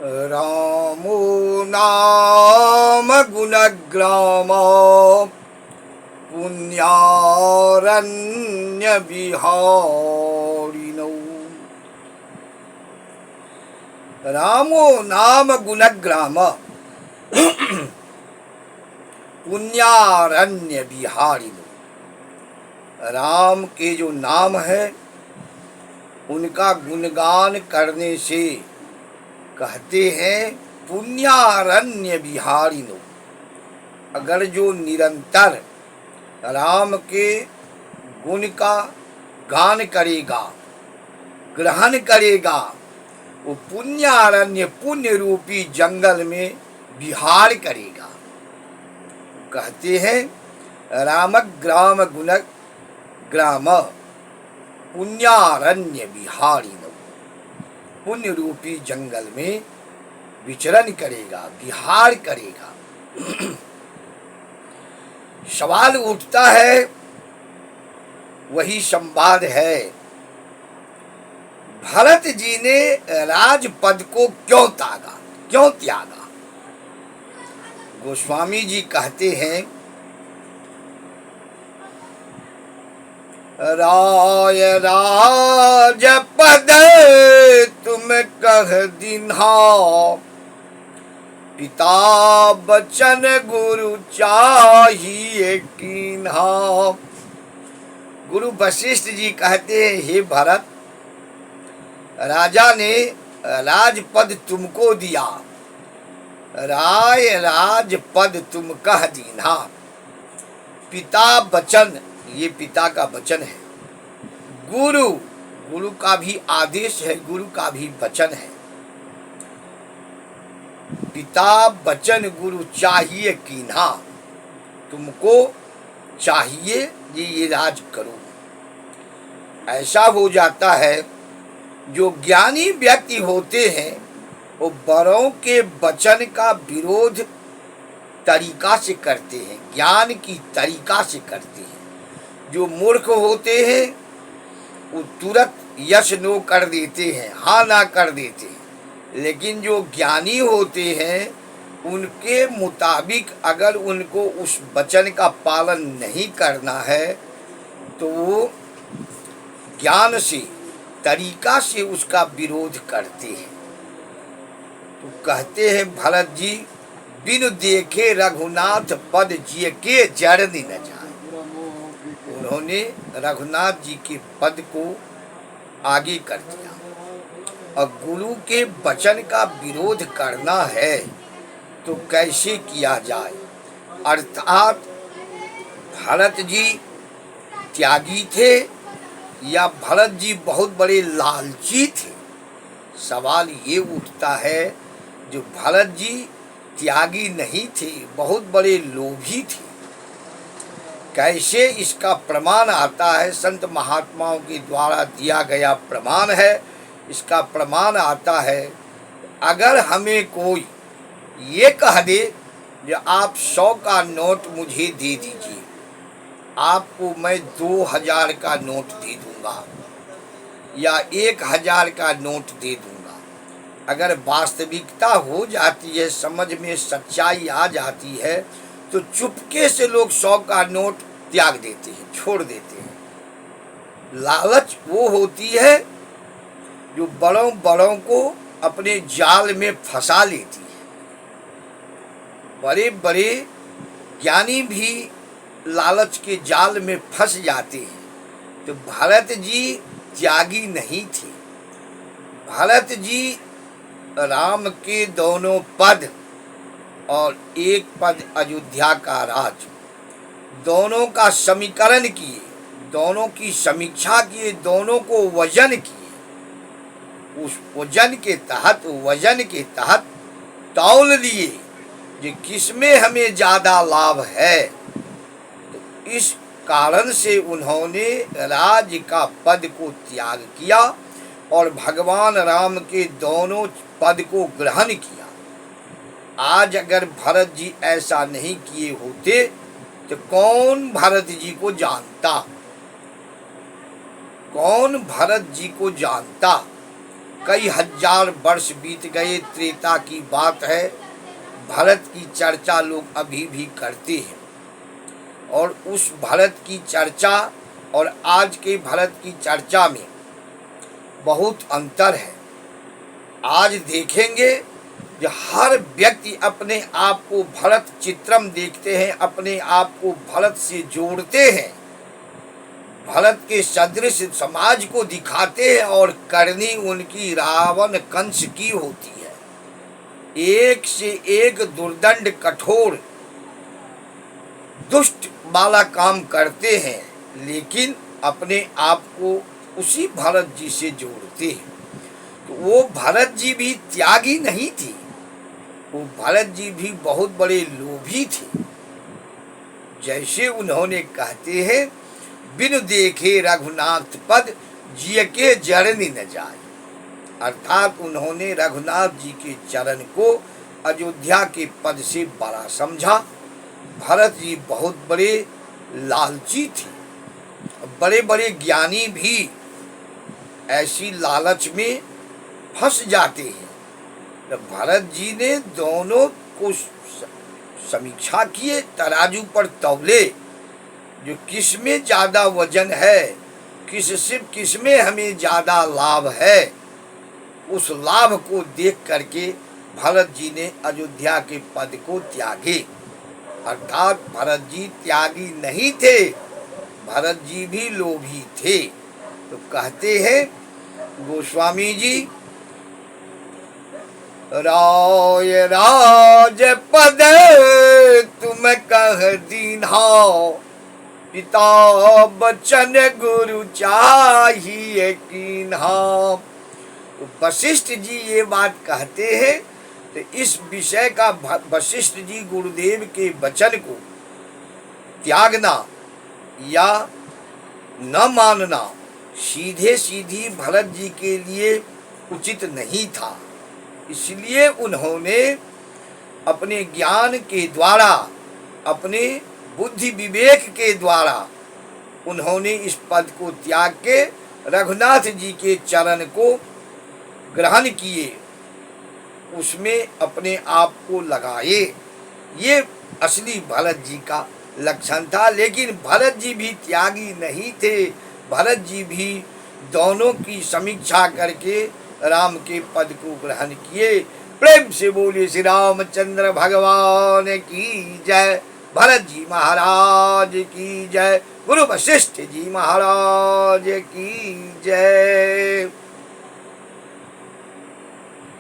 रामो नाम गुणग्राम पुण्यारण्यविहारिणौ। रामो नाम गुणग्राम पुण्यारण्यविहारिणौ। राम के जो नाम है उनका गुणगान करने से कहते हैं पुण्यारण्य विहारिणो। अगर जो निरंतर राम के गुण का गान करेगा, ग्रहण करेगा, वो पुण्यारण्य पुण्य रूपी जंगल में विहार करेगा। कहते हैं राम ग्राम गुण ग्राम पुण्यारण्य विहारिणो। पुण्य रूपी जंगल में विचरण करेगा, विहार करेगा। सवाल उठता है, वही संवाद है, भरत जी ने राजपद को क्यों त्यागा? गोस्वामी जी कहते हैं, राय राजपद तुम कह दिन्हा, पिता बचन गुरु चाहिए कीन्हा। गुरु वशिष्ठ जी कहते हैं, हे भरत, राजा ने राजपद तुमको दिया, राय राजपद तुम कह दीन्हा, पिता बचन, ये पिता का वचन है, गुरु का भी आदेश है, गुरु का भी वचन है। पिता वचन गुरु चाहिए कीन्हा, तुमको चाहिए ये राज करो। ऐसा हो जाता है, जो ज्ञानी व्यक्ति होते हैं वो बड़ों के वचन का विरोध तरीका से करते हैं, ज्ञान की तरीका से करते हैं। जो मूर्ख होते हैं वो तुरंत यश नो कर देते हैं, हाँ ना कर देते हैं। लेकिन जो ज्ञानी होते हैं उनके मुताबिक अगर उनको उस वचन का पालन नहीं करना है तो वो ज्ञान से, तरीका से उसका विरोध करते हैं। तो कहते हैं भरत जी, बिनु देखे रघुनाथ पद जिय के जरनी न जाए। उन्होंने रघुनाथ जी के पद को आगे कर दिया। और गुरु के वचन का विरोध करना है तो कैसे किया जाए? अर्थात भरत जी त्यागी थे या भरत जी बहुत बड़े लालची थे? सवाल ये उठता है, जो भरत जी त्यागी नहीं थे, बहुत बड़े लोभी थे। कैसे इसका प्रमाण आता है? संत महात्माओं के द्वारा दिया गया प्रमाण है। इसका प्रमाण आता है, अगर हमें कोई ये कह दे कि आप 100 का नोट मुझे दे दीजिए, आपको मैं 2000 का नोट दे दूंगा या 1000 का नोट दे दूंगा। अगर वास्तविकता हो जाती है, समझ में सच्चाई आ जाती है, तो चुपके से लोग 100 का नोट त्याग देते हैं, छोड़ देते हैं। लालच वो होती है जो बड़ों को अपने जाल में फंसा लेती है। बड़े बड़े ज्ञानी भी लालच के जाल में फंस जाते हैं। तो भरत जी त्यागी नहीं थे। भरत जी राम के दोनों पद और एक पद अयोध्या का राज, दोनों का समीकरण किए, दोनों की समीक्षा किए, दोनों को वजन किए। उस वजन के तहत तौल लिए कि किसमें हमें ज़्यादा लाभ है। तो इस कारण से उन्होंने राज्य का पद को त्याग किया और भगवान राम के दोनों पद को ग्रहण किया। आज अगर भरत जी ऐसा नहीं किए होते तो कौन भरत जी को जानता? कौन भरत जी को जानता? कई हजार वर्ष बीत गए, त्रेता की बात है। भरत की चर्चा लोग अभी भी करते हैं, और उस भरत की चर्चा और आज के भरत की चर्चा में बहुत अंतर है। आज देखेंगे कि हर व्यक्ति अपने आप को भरत चित्रम देखते हैं, अपने आप को भरत से जोड़ते हैं, भरत के सदृश समाज को दिखाते हैं, और करनी उनकी रावण कंस की होती है। एक से एक दुर्दंड कठोर दुष्ट वाला काम करते हैं, लेकिन अपने आप को उसी भरत जी से जोड़ते हैं। तो वो भरत जी भी त्यागी नहीं थी, वो भरत जी भी बहुत बड़े लोभी थे। जैसे उन्होंने कहते हैं, बिनु देखे रघुनाथ पद जिय के जरनी न जाए, अर्थात उन्होंने रघुनाथ जी के चरण को अयोध्या के पद से बड़ा समझा। भरत जी बहुत बड़े लालची थे, बड़े बड़े ज्ञानी भी ऐसी लालच में फंस जाते हैं। तो भरत जी ने दोनों को समीक्षा किए, तराजू पर तौले, जो किस में ज्यादा वजन है, किस में हमें ज्यादा लाभ है, उस लाभ को देख करके भरत जी ने अयोध्या के पद को त्यागे। अर्थात भरत जी त्यागी नहीं थे, भरत जी भी लोभी थे। तो कहते हैं गोस्वामी जी, राय राज पद तुम कह दीन्हा, पिता बचन गुरु चाहिए कीन्हा। तो वशिष्ठ जी ये बात कहते हैं। तो इस विषय का वशिष्ठ जी गुरुदेव के वचन को त्यागना या न मानना सीधे सीधी भरत जी के लिए उचित नहीं था। इसलिए उन्होंने अपने ज्ञान के द्वारा, अपने बुद्धि विवेक के द्वारा उन्होंने इस पद को त्याग के रघुनाथ जी के चरण को ग्रहण किए, उसमें अपने आप को लगाए। ये असली भरत जी का लक्षण था। लेकिन भरत जी भी त्यागी नहीं थे, भरत जी भी दोनों की समीक्षा करके राम के पद को ग्रहण किए। प्रेम से बोलिए श्री रामचंद्र भगवान की जय, भरत जी महाराज की जय, गुरु वशिष्ठ जी महाराज की जय।